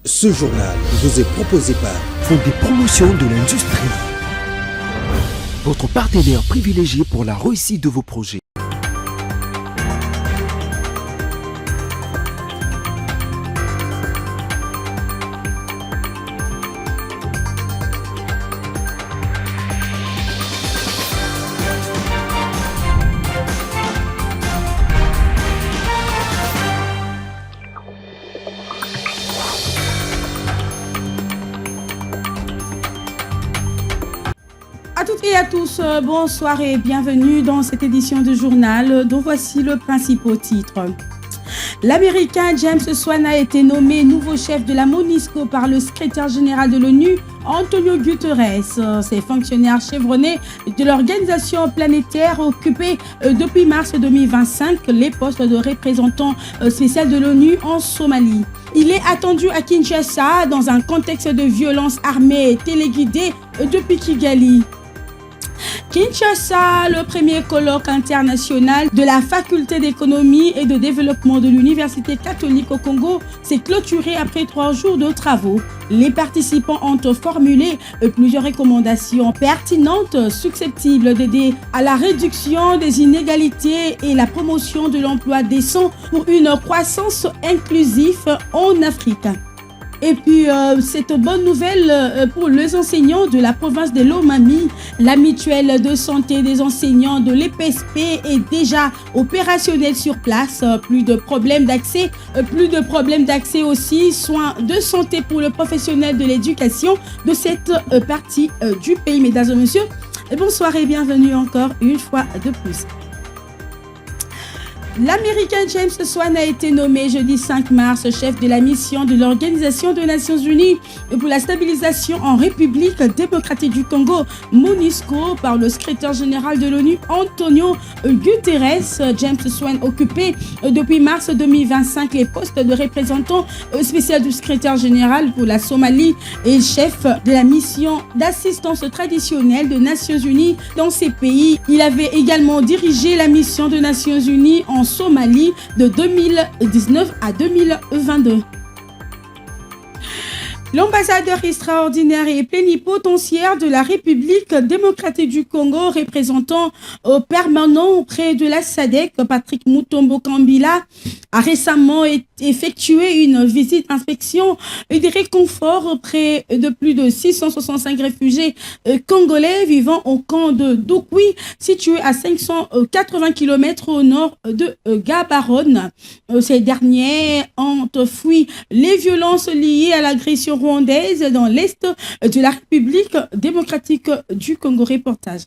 Ce journal vous est proposé par Fonds des promotions de l'industrie, votre partenaire privilégié pour la réussite de vos projets. À toutes et à tous, bonsoir et bienvenue dans cette édition du journal dont voici le principal titre. L'Américain James Swan a été nommé nouveau chef de la MONUSCO par le secrétaire général de l'ONU, Antonio Guterres. Ces fonctionnaires chevronnés de l'organisation planétaire occupés depuis mars 2025 les postes de représentant spécial de l'ONU en Somalie. Il est attendu à Kinshasa dans un contexte de violence armée téléguidée depuis Kigali. Kinshasa, le premier colloque international de la faculté d'économie et de développement de l'Université catholique au Congo s'est clôturé après 3 jours de travaux. Les participants ont formulé plusieurs recommandations pertinentes susceptibles d'aider à la réduction des inégalités et la promotion de l'emploi décent pour une croissance inclusive en Afrique. Et puis, cette bonne nouvelle pour les enseignants de la province de Lomami, la mutuelle de santé des enseignants de l'EPSP est déjà opérationnelle sur place. Plus de problèmes d'accès aussi, soins de santé pour le professionnel de l'éducation de cette partie du pays. Mesdames et messieurs, bonsoir et bienvenue encore une fois de plus. L'Américain James Swan a été nommé jeudi 5 mars chef de la mission de l'Organisation des Nations Unies pour la stabilisation en République démocratique du Congo, MONUSCO, par le secrétaire général de l'ONU, Antonio Guterres. James Swan occupait depuis mars 2025 les postes de représentant spécial du secrétaire général pour la Somalie et chef de la mission d'assistance traditionnelle des Nations Unies dans ces pays. Il avait également dirigé la mission des Nations Unies en Somalie de 2019 à 2022. L'ambassadeur extraordinaire et plénipotentiaire de la République démocratique du Congo, représentant permanent auprès de la SADC, Patrick Mutombo Kambila, a récemment effectué une visite d'inspection et de réconfort auprès de plus de 665 réfugiés congolais vivant au camp de Dokwi, situé à 580 km au nord de Gaborone. Ces derniers ont fui les violences liées à l'agression rwandaise dans l'est de la République démocratique du Congo. Reportage.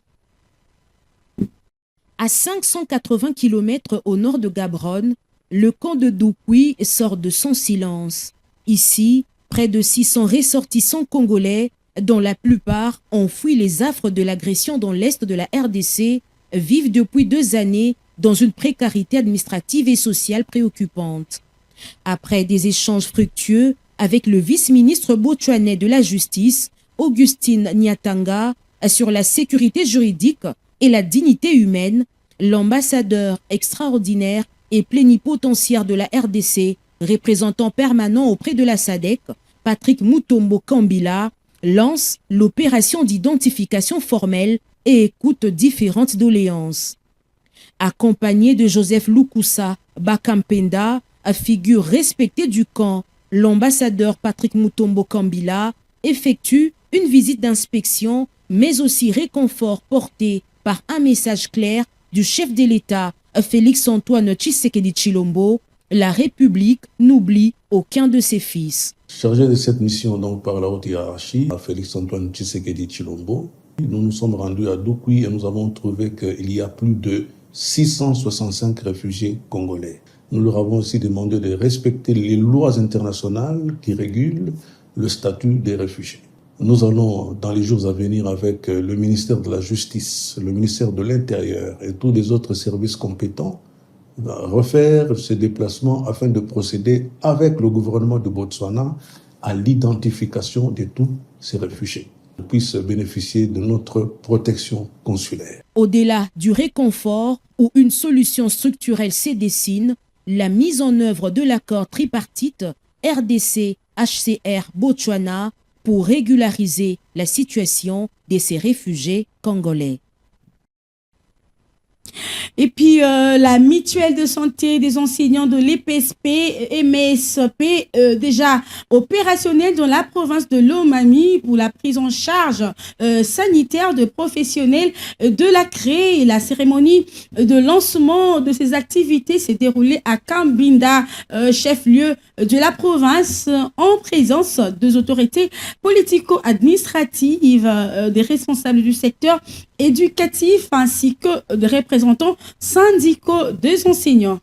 À 580 km au nord de Gaborone, le camp de Dokwi sort de son silence. Ici, près de 600 ressortissants congolais, dont la plupart ont fui les affres de l'agression dans l'est de la RDC, vivent depuis 2 années dans une précarité administrative et sociale préoccupante. Après des échanges fructueux avec le vice-ministre botswanais de la Justice, Augustine Nyatanga, sur la sécurité juridique et la dignité humaine, l'ambassadeur extraordinaire et plénipotentiaire de la RDC, représentant permanent auprès de la SADC, Patrick Mutombo Kambila, lance l'opération d'identification formelle et écoute différentes doléances. Accompagné de Joseph Lukusa Bakampenda, figure respectée du camp, l'ambassadeur Patrick Mutombo Kambila effectue une visite d'inspection, mais aussi réconfort porté par un message clair du chef de l'État, Félix-Antoine Tshisekedi Tshilombo: la République n'oublie aucun de ses fils. Chargé de cette mission donc par la haute hiérarchie, Félix-Antoine Tshisekedi Tshilombo, nous nous sommes rendus à Dokwi et nous avons trouvé qu'il y a plus de 665 réfugiés congolais. Nous leur avons aussi demandé de respecter les lois internationales qui régulent le statut des réfugiés. Nous allons, dans les jours à venir, avec le ministère de la Justice, le ministère de l'Intérieur et tous les autres services compétents, refaire ce déplacement afin de procéder avec le gouvernement de Botswana à l'identification de tous ces réfugiés, qu'ils puissent bénéficier de notre protection consulaire. Au-delà du réconfort où une solution structurelle se dessine, la mise en œuvre de l'accord tripartite RDC, HCR Botswana pour régulariser la situation de ces réfugiés congolais. Et puis, la mutuelle de santé des enseignants de l'EPSP, MSP, déjà opérationnelle dans la province de Lomami pour la prise en charge sanitaire de professionnels de la CRE. La cérémonie de lancement de ces activités s'est déroulée à Kambinda, chef-lieu de la province, en présence des autorités politico-administratives, des responsables du secteur éducatif ainsi que des représentants syndicaux des enseignants.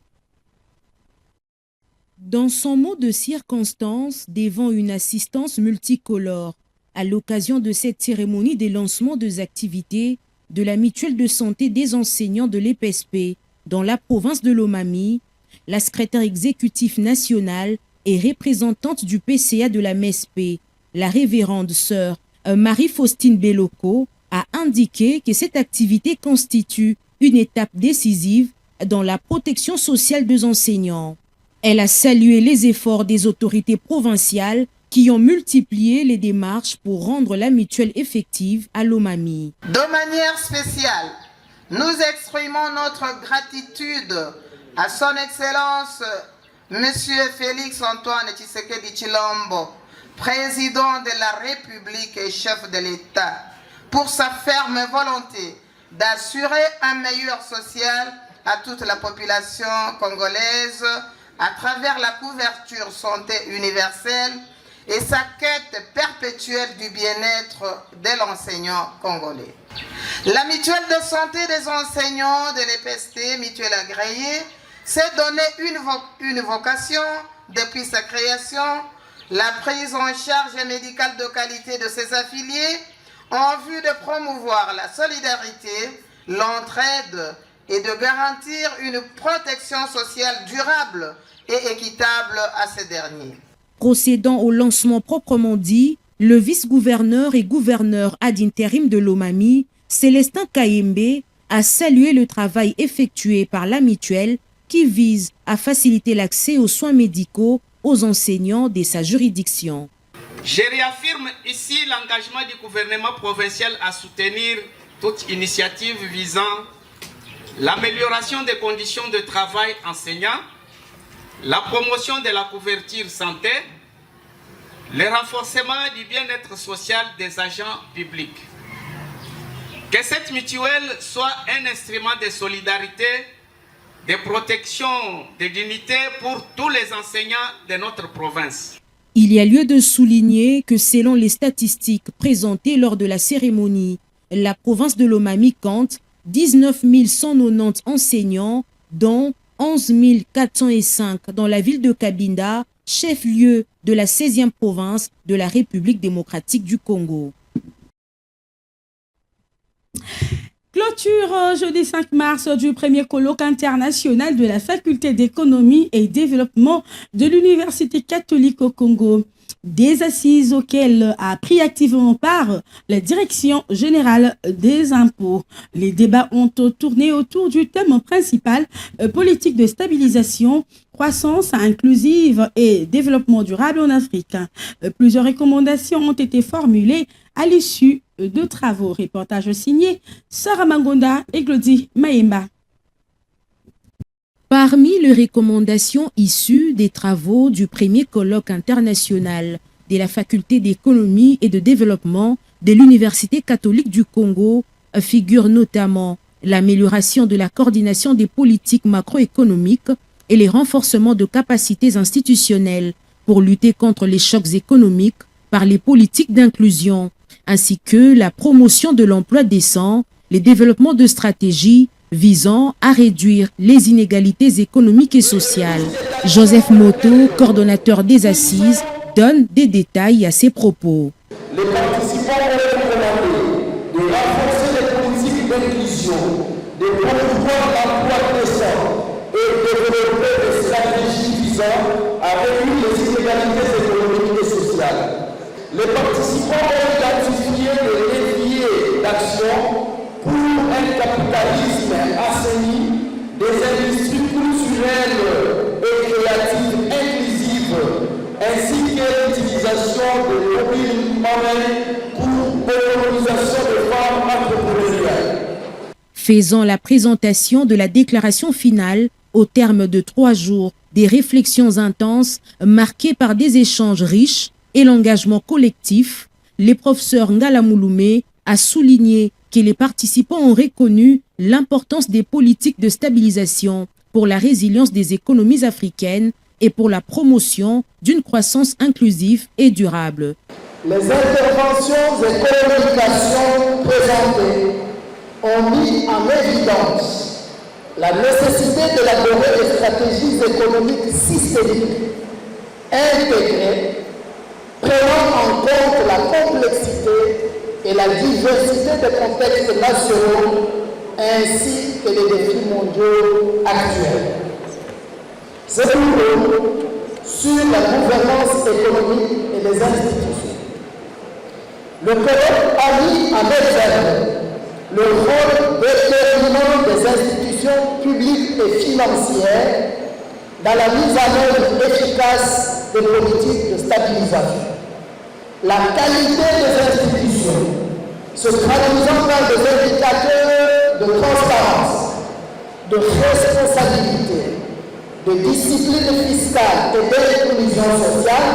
Dans son mot de circonstance devant une assistance multicolore, à l'occasion de cette cérémonie des lancements des activités de la mutuelle de santé des enseignants de l'EPSP dans la province de Lomami, la secrétaire exécutive nationale et représentante du PCA de la MESP, la révérende sœur Marie-Faustine Beloko, a indiqué que cette activité constitue une étape décisive dans la protection sociale des enseignants. Elle a salué les efforts des autorités provinciales qui ont multiplié les démarches pour rendre la mutuelle effective à Lomami. De manière spéciale, nous exprimons notre gratitude à son Excellence Monsieur Félix Antoine Tshisekedi Tshilombo, président de la République et chef de l'État, pour sa ferme volonté d'assurer un meilleur social à toute la population congolaise à travers la couverture santé universelle et sa quête perpétuelle du bien-être de l'enseignant congolais. La mutuelle de santé des enseignants de l'EPST, mutuelle agréée, s'est donné une vocation depuis sa création, la prise en charge médicale de qualité de ses affiliés, en vue de promouvoir la solidarité, l'entraide et de garantir une protection sociale durable et équitable à ces derniers. Procédant au lancement proprement dit, le vice-gouverneur et gouverneur ad intérim de Lomami, Célestin Kayembe, a salué le travail effectué par la mutuelle qui vise à faciliter l'accès aux soins médicaux aux enseignants de sa juridiction. Je réaffirme ici l'engagement du gouvernement provincial à soutenir toute initiative visant l'amélioration des conditions de travail enseignants, la promotion de la couverture santé, le renforcement du bien-être social des agents publics. Que cette mutuelle soit un instrument de solidarité, de protection, de dignité pour tous les enseignants de notre province. Il y a lieu de souligner que selon les statistiques présentées lors de la cérémonie, la province de Lomami compte 19 190 enseignants, dont 11 405 dans la ville de Kabinda, chef-lieu de la 16e province de la République démocratique du Congo. Clôture jeudi 5 mars du premier colloque international de la faculté d'économie et développement de l'Université catholique au Congo. Des assises auxquelles a pris activement part la Direction générale des impôts. Les débats ont tourné autour du thème principal politique de stabilisation, croissance inclusive et développement durable en Afrique. Plusieurs recommandations ont été formulées à l'issue de travaux. Reportage signé Sarah Mangonda et Glody Maemba. Parmi les recommandations issues des travaux du premier colloque international de la faculté d'économie et de développement de l'Université catholique du Congo figure notamment l'amélioration de la coordination des politiques macroéconomiques et les renforcements de capacités institutionnelles pour lutter contre les chocs économiques par les politiques d'inclusion, ainsi que la promotion de l'emploi décent, les développements de stratégies visant à réduire les inégalités économiques et sociales. Joseph Moto, coordonnateur des assises, donne des détails à ses propos. Les participants ont recommandé de renforcer les politiques d'inclusion, de promouvoir l'emploi décent et de développer des stratégies visant à réduire les inégalités économiques et sociales. Les participants ont identifié les leviers d'action pour un capitalisme assaini, des industries culturelles et créatives inclusives, ainsi que de mobile money pour l'autonomisation des femmes entrepreneuriales. Faisant la présentation de la déclaration finale au terme de 3 jours, des réflexions intenses marquées par des échanges riches et l'engagement collectif, le professeur Ngala Mouloumé a souligné que les participants ont reconnu l'importance des politiques de stabilisation pour la résilience des économies africaines et pour la promotion d'une croissance inclusive et durable. Les interventions et communications présentées ont mis en évidence la nécessité d'élaborer des stratégies économiques systémiques, intégrées, prenant en compte la complexité et la diversité des contextes nationaux ainsi que les défis mondiaux actuels. C'est pour sur la gouvernance économique et les institutions. Le colloque a mis en exergue le rôle déterminant des institutions publiques et financières dans la mise en œuvre efficace des politiques de stabilisation. La qualité des institutions se traduisant dans des indicateurs de transparence, de responsabilité, de discipline fiscale et d'inclusion sociale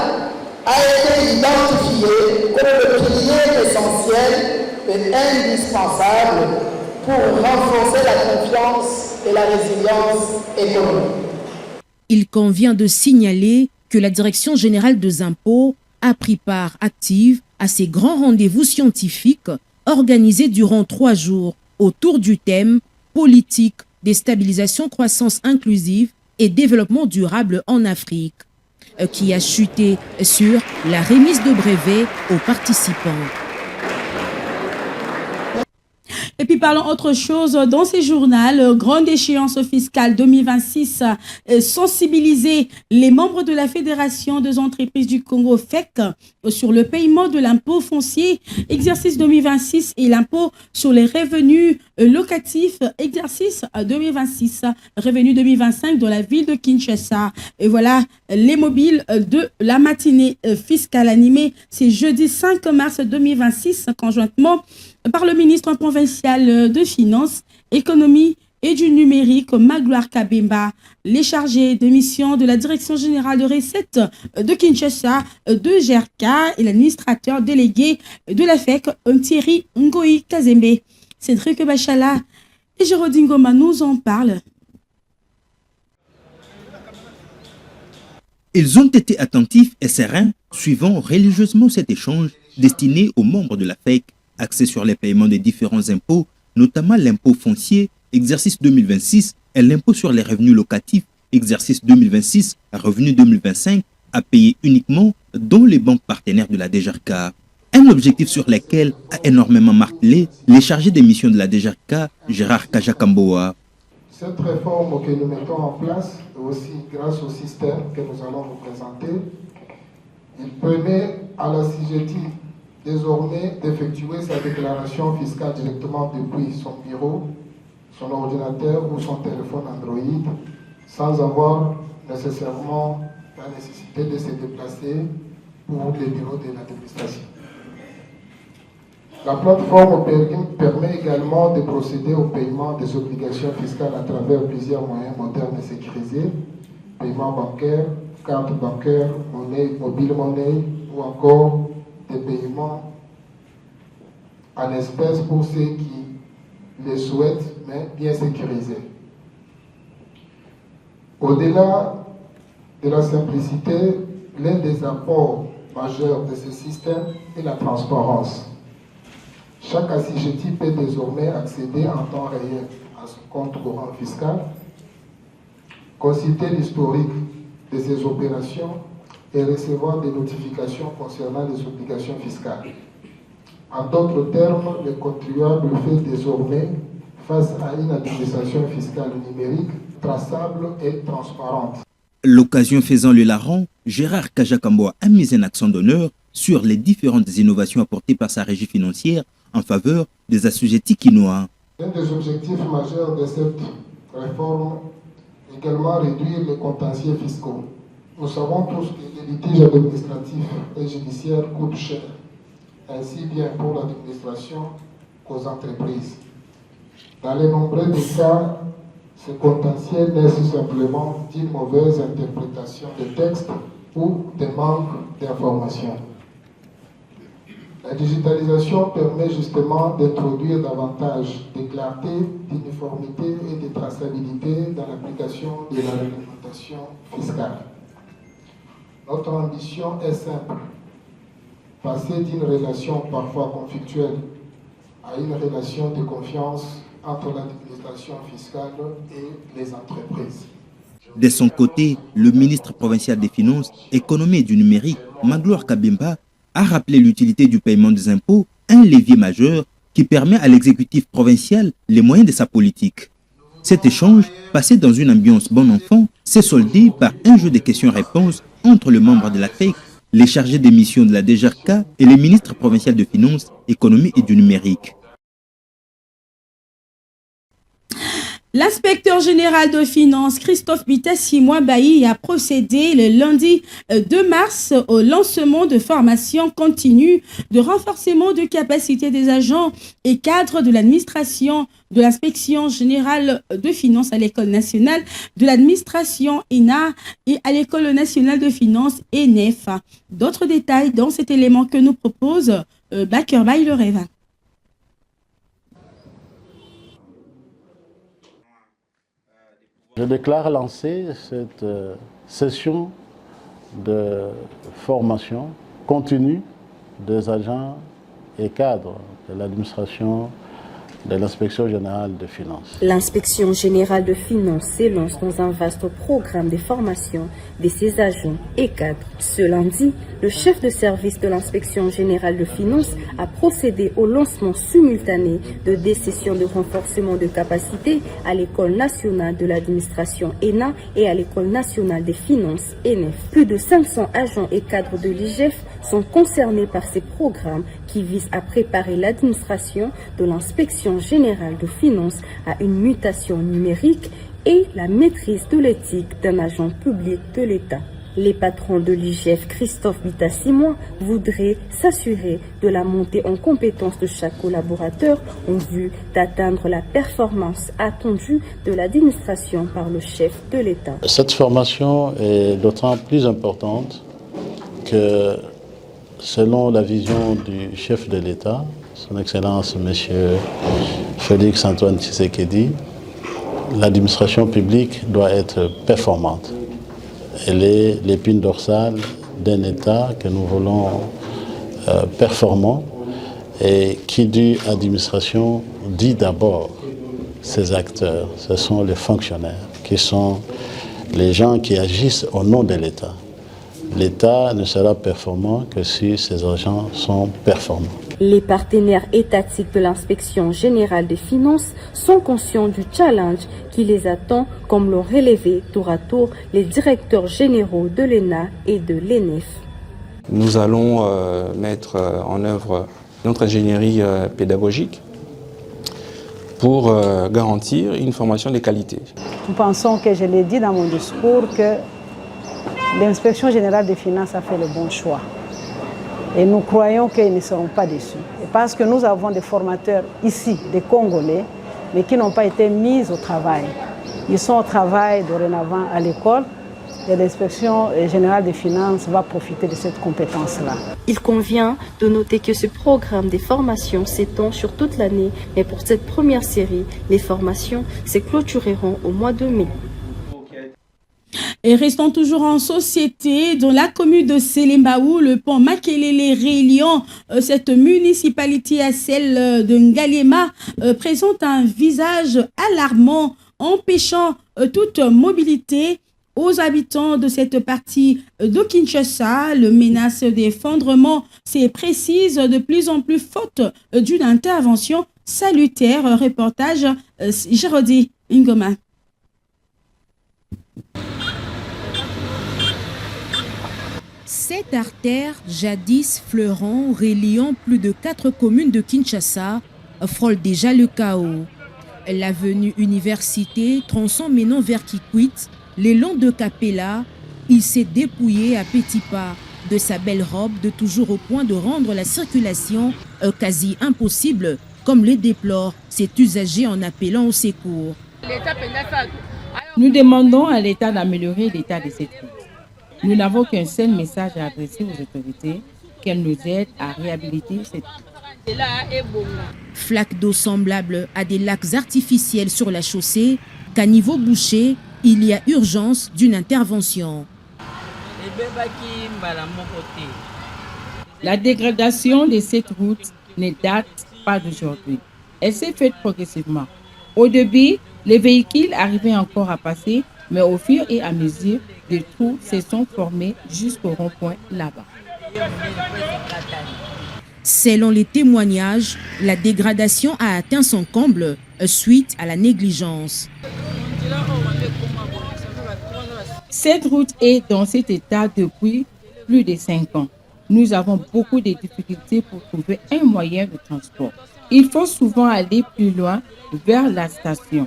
a été identifiée comme le pilier essentiel et indispensable pour renforcer la confiance et la résilience économique. Il convient de signaler que la Direction générale des impôts a pris part active à ces grands rendez-vous scientifiques organisés durant 3 jours autour du thème « Politique, déstabilisation, croissance inclusive et développement durable en Afrique » qui a chuté sur la remise de brevets aux participants. Et puis parlons autre chose, dans ces journaux, grande échéance fiscale 2026, sensibiliser les membres de la Fédération des entreprises du Congo FEC sur le paiement de l'impôt foncier, exercice 2026 et l'impôt sur les revenus locatifs, exercice 2026, revenu 2025 dans la ville de Kinshasa. Et voilà les mobiles de la matinée fiscale animée, c'est jeudi 5 mars 2026, conjointement par le ministre provincial de Finances, Économie et du Numérique, Magloire Kabemba, les chargés de mission de la Direction générale de recettes de Kinshasa, de GERCA et l'administrateur délégué de la FEC, Thierry Ngoï Kazembe. Cédric Bachala et Jérôme Ngoma nous en parlent. Ils ont été attentifs et sereins, suivant religieusement cet échange destiné aux membres de la FEC, axé sur les paiements des différents impôts, notamment l'impôt foncier, exercice 2026, et l'impôt sur les revenus locatifs, exercice 2026 à revenu 2025, à payer uniquement dans les banques partenaires de la DGRK. Un objectif sur lequel a énormément martelé les chargés des missions de la DGRK, Gérard Kajakamboa. Cette réforme que nous mettons en place, aussi grâce au système que nous allons vous présenter, il permet à la CIGETI désormais d'effectuer sa déclaration fiscale directement depuis son bureau, son ordinateur ou son téléphone Android, sans avoir nécessairement la nécessité de se déplacer pour les bureaux de l'administration. La plateforme permet également de procéder au paiement des obligations fiscales à travers plusieurs moyens modernes et sécurisés, paiement bancaire, carte bancaire, monnaie, mobile monnaie ou encore des paiements en espèces pour ceux qui les souhaitent, mais bien sécurisés. Au-delà de la simplicité, l'un des apports majeurs de ce système est la transparence. Chaque assujetti peut désormais accéder en temps réel à son compte courant fiscal, consulter l'historique de ses opérations et recevoir des notifications concernant les obligations fiscales. En d'autres termes, le contribuable fait désormais face à une administration fiscale numérique, traçable et transparente. L'occasion faisant le larron, Gérard Kajakamboa a mis un accent d'honneur sur les différentes innovations apportées par sa régie financière en faveur des assujettis quinois. Un des objectifs majeurs de cette réforme est également réduire les contentieux fiscaux Nous savons tous que les litiges administratifs et judiciaires coûtent cher, ainsi bien pour l'administration qu'aux entreprises. Dans les nombreux des cas, ce contentieux naît simplement d'une mauvaise interprétation des textes ou des manques d'informations. La digitalisation permet justement d'introduire davantage de clarté, d'uniformité et de traçabilité dans l'application de la réglementation fiscale. Notre ambition est simple, passer d'une relation parfois conflictuelle à une relation de confiance entre l'administration fiscale et les entreprises. De son côté, le ministre provincial des Finances, Économie et du Numérique, Magloire Kabemba, a rappelé l'utilité du paiement des impôts, un levier majeur qui permet à l'exécutif provincial les moyens de sa politique. Cet échange, passé dans une ambiance bon enfant, s'est soldé par un jeu de questions-réponses entre le membre de la FEC, les chargés des missions de la DGRK et les ministres provinciaux de Finances, Économie et du Numérique. L'inspecteur général de finances, Christophe Bitassi-Mouabaï, a procédé le lundi 2 mars au lancement de formations continues de renforcement de capacité des agents et cadres de l'administration de l'inspection générale de finances à l'École nationale de l'administration ENA et à l'École nationale de finances ENEF. D'autres détails dans cet élément que nous propose Baker Bay le Rêve. Je déclare lancer cette session de formation continue des agents et cadres de l'administration de l'inspection générale de finances. L'inspection générale de finances s'élance dans un vaste programme de formation de ses agents et cadres. Ce lundi, le chef de service de l'inspection générale de finances a procédé au lancement simultané de des sessions de renforcement de capacité à l'École nationale de l'administration ENA et à l'École nationale des finances ENEF. Plus de 500 agents et cadres de l'IGF sont concernés par ces programmes qui visent à préparer l'administration de l'inspection générale de finances à une mutation numérique et la maîtrise de l'éthique d'un agent public de l'État. Les patrons de l'IGF, Christophe Bitassi-Moi, voudraient s'assurer de la montée en compétence de chaque collaborateur en vue d'atteindre la performance attendue de l'administration par le chef de l'État. Cette formation est d'autant plus importante que, selon la vision du chef de l'État, son Excellence M. Félix Antoine Tshisekedi, l'administration publique doit être performante. Elle est l'épine dorsale d'un État que nous voulons performant, et qui dit administration dit d'abord ses acteurs. Ce sont les fonctionnaires qui sont les gens qui agissent au nom de l'État. L'État ne sera performant que si ses agents sont performants. Les partenaires étatiques de l'inspection générale des finances sont conscients du challenge qui les attend, comme l'ont relevé tour à tour les directeurs généraux de l'ENA et de l'ENEF. Nous allons mettre en œuvre notre ingénierie pédagogique pour garantir une formation de qualité. Nous pensons que je l'ai dit dans mon discours que l'inspection générale des finances a fait le bon choix. Et nous croyons qu'ils ne seront pas déçus. Et parce que nous avons des formateurs ici, des Congolais, mais qui n'ont pas été mis au travail. Ils sont au travail dorénavant à l'école et l'inspection générale des finances va profiter de cette compétence-là. Il convient de noter que ce programme des formations s'étend sur toute l'année, mais pour cette première série, les formations se clôtureront au mois de mai. Et restons toujours en société, dans la commune de Selembaou, le pont Makelele reliant cette municipalité à celle de Ngaliema présente un visage alarmant, empêchant toute mobilité aux habitants de cette partie de Kinshasa. Le menace d'effondrement s'est précise de plus en plus faute d'une intervention salutaire. Reportage Gérodi Ingoma. Cette artère, jadis fleurant, reliant plus de 4 communes de Kinshasa, frôle déjà le chaos. L'avenue Université, tronçon menant vers Kikwit, le long de Kapela, il s'est dépouillé à petits pas de sa belle robe, de toujours au point de rendre la circulation quasi impossible, comme le déplore cet usager en appelant au secours. Nous demandons à l'État d'améliorer l'état de cette route. Nous n'avons qu'un seul message à adresser aux autorités, qu'elles nous aident à réhabiliter cette route. Flaques d'eau semblables à des lacs artificiels sur la chaussée, qu'à niveau bouché, il y a urgence d'une intervention. La dégradation de cette route ne date pas d'aujourd'hui. Elle s'est faite progressivement. Au début, les véhicules arrivaient encore à passer, mais au fur et à mesure, des trous se sont formés jusqu'au rond-point là-bas. Selon les témoignages, la dégradation a atteint son comble suite à la négligence. Cette route est dans cet état depuis plus de 5 ans. Nous avons beaucoup de difficultés pour trouver un moyen de transport. Il faut souvent aller plus loin vers la station.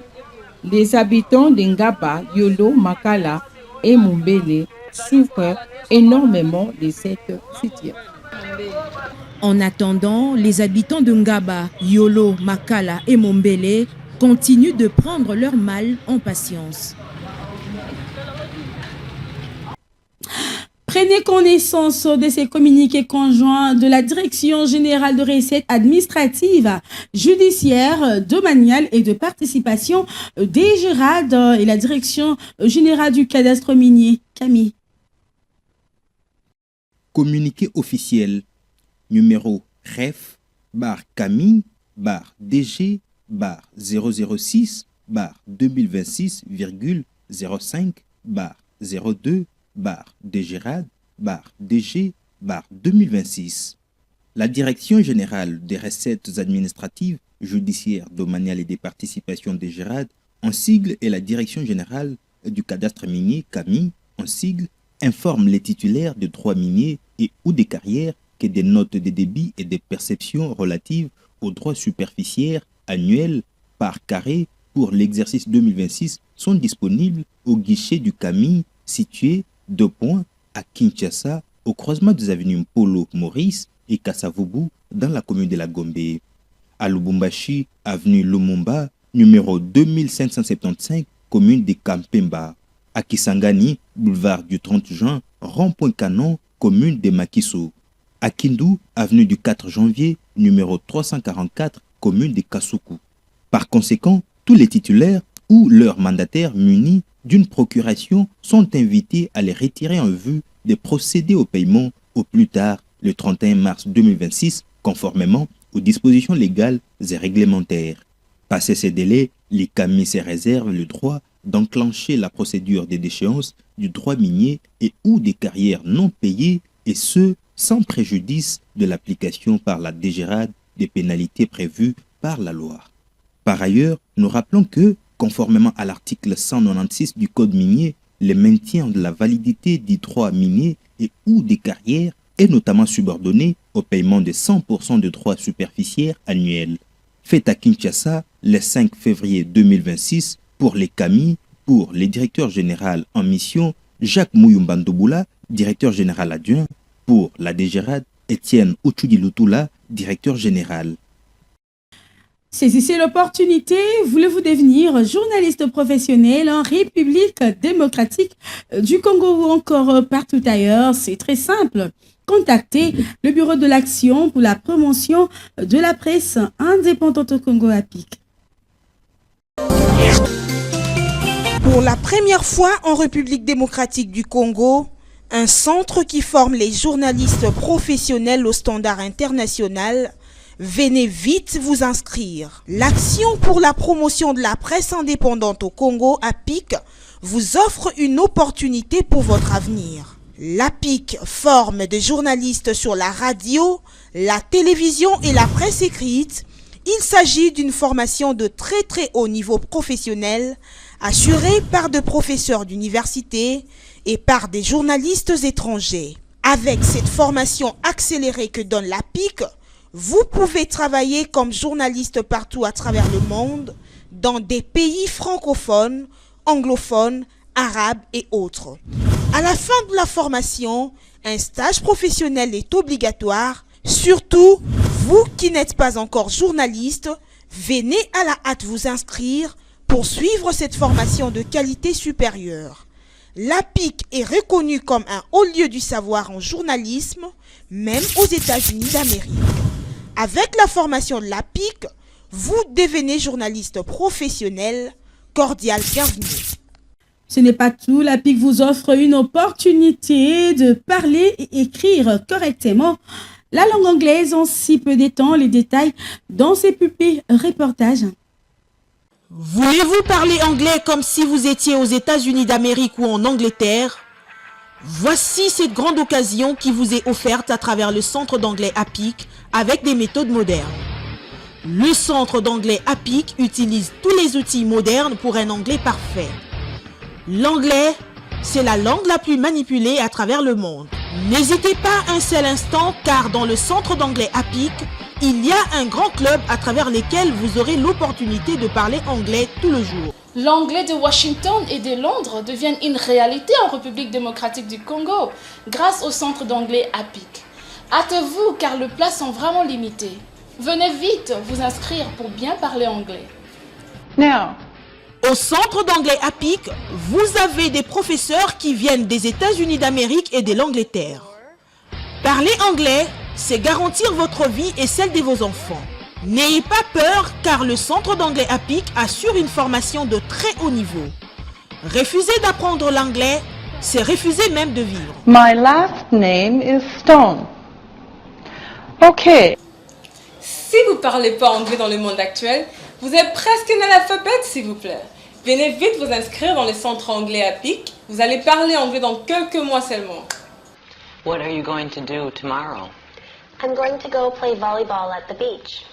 Les habitants d'Ngaba, Yolo, Makala et Mumbele souffrent énormément de cette situation. En attendant, les habitants de Ngaba, Yolo, Makala et Mumbele continuent de prendre leur mal en patience. Prenez connaissance de ces communiqués conjoints de la Direction générale de recettes administratives, judiciaires, domaniales et de participation des Gérard et la Direction générale du cadastre minier. Camille. Communiqué officiel numéro REF Camille DG 006/2026,05 02 DGRAD DG 2026. La Direction générale des recettes administratives, judiciaires, domaniales et des participations des GERAD, en sigle, et la Direction générale du cadastre minier, CAMI, en sigle, informe les titulaires de droits miniers et ou des carrières que des notes de débit et des perceptions relatives aux droits superficiaires annuels par carré pour l'exercice 2026 sont disponibles au guichet du CAMI situé 2 points à Kinshasa, au croisement des avenues Mpolo Maurice et Kasavubu dans la commune de la Gombe. À Lubumbashi, avenue Lumumba, numéro 2575, commune de Kampemba. À Kisangani, boulevard du 30 juin, rond-point Canon, commune de Makiso. À Kindu, avenue du 4 janvier, numéro 344, commune de Kasuku. Par conséquent, tous les titulaires ou leurs mandataires munis d'une procuration sont invités à les retirer en vue de procéder au paiement au plus tard le 31 mars 2026, conformément aux dispositions légales et réglementaires. Passé ces délais, les CAMI se réservent le droit d'enclencher la procédure des déchéances du droit minier et ou des carrières non payées, et ce, sans préjudice de l'application par la DGRAD des pénalités prévues par la loi. Par ailleurs, nous rappelons que, conformément à l'article 196 du Code minier, le maintien de la validité des droits miniers et ou des carrières est notamment subordonné au paiement de 100% de droits superficiaires annuels. Fait à Kinshasa le 5 février 2026 pour les CAMI, pour les directeurs généraux en mission Jacques Mouyumbandoboula, directeur général adjoint, pour la DGRAD, Étienne Ochudi-Lutula, directeur général. Saisissez l'opportunité, voulez-vous devenir journaliste professionnel en République démocratique du Congo ou encore partout ailleurs? C'est très simple. Contactez le Bureau de l'Action pour la promotion de la presse indépendante au Congo APIC. Pour la première fois en République démocratique du Congo, un centre qui forme les journalistes professionnels au standard international. Venez vite vous inscrire. L'Action pour la promotion de la presse indépendante au Congo, APIC, vous offre une opportunité pour votre avenir. L'APIC forme des journalistes sur la radio, la télévision et la presse écrite. Il s'agit d'une formation de très haut niveau professionnel, assurée par des professeurs d'université et par des journalistes étrangers. Avec cette formation accélérée que donne l'APIC, vous pouvez travailler comme journaliste partout à travers le monde, dans des pays francophones, anglophones, arabes et autres. À la fin de la formation, un stage professionnel est obligatoire. Surtout, vous qui n'êtes pas encore journaliste, venez à la hâte vous inscrire pour suivre cette formation de qualité supérieure. L'APIC est reconnu comme un haut lieu du savoir en journalisme, même aux États-Unis d'Amérique. Avec la formation de l'APIC, vous devenez journaliste professionnel. Cordial bienvenue. Ce n'est pas tout, l'APIC vous offre une opportunité de parler et écrire correctement la langue anglaise en si peu de temps. Les détails dans ces pupilles reportages. Voulez-vous parler anglais comme si vous étiez aux États-Unis d'Amérique ou en Angleterre? Voici cette grande occasion qui vous est offerte à travers le centre d'anglais APIC avec des méthodes modernes. Le centre d'anglais APIC utilise tous les outils modernes pour un anglais parfait. L'anglais, c'est la langue la plus manipulée à travers le monde. N'hésitez pas un seul instant car dans le centre d'anglais APIC, il y a un grand club à travers lequel vous aurez l'opportunité de parler anglais tout le jour. L'anglais de Washington et de Londres deviennent une réalité en République démocratique du Congo grâce au centre d'anglais APIC. Hâtez-vous car les places sont vraiment limitées. Venez vite vous inscrire pour bien parler anglais. Now. Au centre d'anglais APIC, vous avez des professeurs qui viennent des États-Unis d'Amérique et de l'Angleterre. Parler anglais, c'est garantir votre vie et celle de vos enfants. N'ayez pas peur car le centre d'anglais APIC assure une formation de très haut niveau. Refuser d'apprendre l'anglais, c'est refuser même de vivre. My last name is Stone. Ok. Si vous ne parlez pas anglais dans le monde actuel, vous êtes presque un analphabète, s'il vous plaît. Venez vite vous inscrire dans le centre anglais APIC. Vous allez parler anglais dans quelques mois seulement. What are you going to do tomorrow? I'm going to go play volleyball at the beach.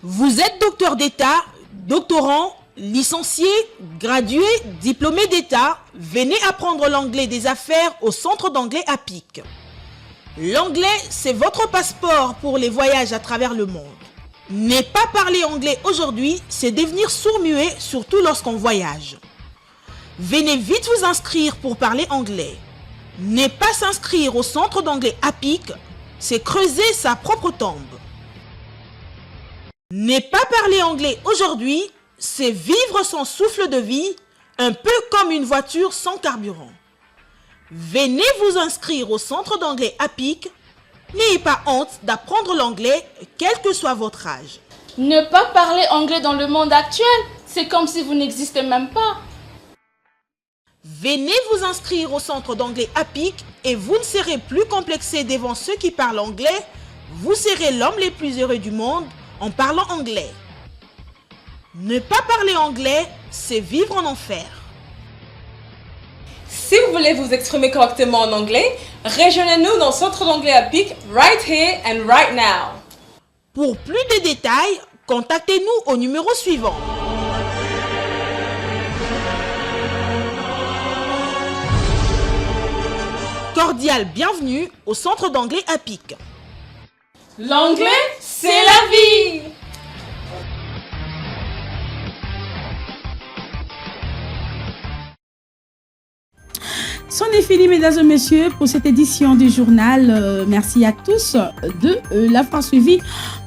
Vous êtes docteur d'État, doctorant, licencié, gradué, diplômé d'État. Venez apprendre l'anglais des affaires au centre d'anglais APIC. L'anglais, c'est votre passeport pour les voyages à travers le monde. Ne pas parler anglais aujourd'hui, c'est devenir sourd-muet, surtout lorsqu'on voyage. Venez vite vous inscrire pour parler anglais. Ne pas s'inscrire au centre d'anglais APIC, c'est creuser sa propre tombe. Ne pas parler anglais aujourd'hui, c'est vivre son souffle de vie, un peu comme une voiture sans carburant. Venez vous inscrire au centre d'anglais APIC. N'ayez pas honte d'apprendre l'anglais, quel que soit votre âge. Ne pas parler anglais dans le monde actuel, c'est comme si vous n'existez même pas. Venez vous inscrire au centre d'anglais APIC et vous ne serez plus complexé devant ceux qui parlent anglais. Vous serez l'homme le plus heureux du monde en parlant anglais. Ne pas parler anglais, c'est vivre en enfer. Si vous voulez vous exprimer correctement en anglais, rejoignez-nous dans le centre d'anglais APIC right here and right now. Pour plus de détails, contactez-nous au numéro suivant. Cordial bienvenue au centre d'anglais APIC. L'anglais, c'est la vie! C'en est fini, mesdames et messieurs, pour cette édition du journal. Merci à tous de l'avoir suivi.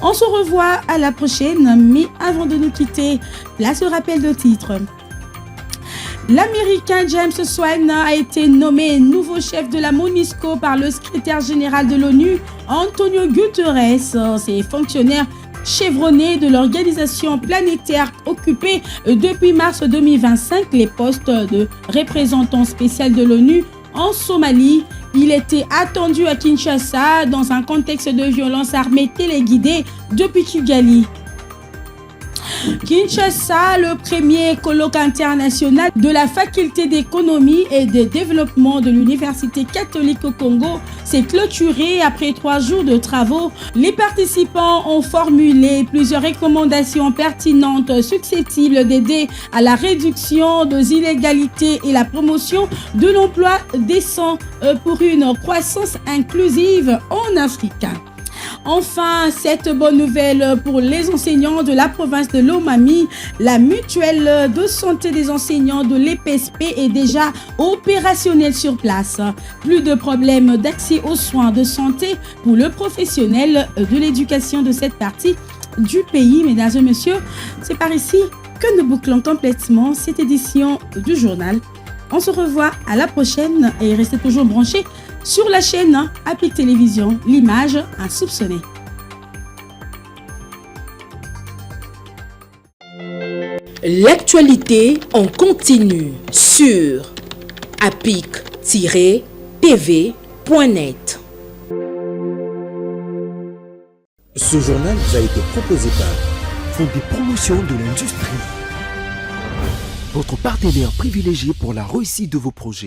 On se revoit à la prochaine, mais avant de nous quitter, place au rappel de titre. L'Américain James Swan a été nommé nouveau chef de la MONUSCO par le secrétaire général de l'ONU, Antonio Guterres. Ces fonctionnaires chevronnés de l'organisation planétaire occupés depuis mars 2025 les postes de représentant spécial de l'ONU en Somalie. Il était attendu à Kinshasa dans un contexte de violence armée téléguidée depuis Kigali. Kinshasa, le premier colloque international de la faculté d'économie et de développement de l'Université catholique au Congo, s'est clôturé après 3 jours de travaux. Les participants ont formulé plusieurs recommandations pertinentes susceptibles d'aider à la réduction des inégalités et la promotion de l'emploi décent pour une croissance inclusive en Afrique. Enfin, cette bonne nouvelle pour les enseignants de la province de Lomami, la mutuelle de santé des enseignants de l'EPSP est déjà opérationnelle sur place. Plus de problèmes d'accès aux soins de santé pour le professionnel de l'éducation de cette partie du pays. Mesdames et messieurs, c'est par ici que nous bouclons complètement cette édition du journal. On se revoit à la prochaine et restez toujours branchés sur la chaîne APIC Télévision, l'image insoupçonnée. L'actualité en continu sur apic-tv.net. Ce journal vous a été proposé par Fonds de promotion de l'industrie, votre partenaire privilégié pour la réussite de vos projets.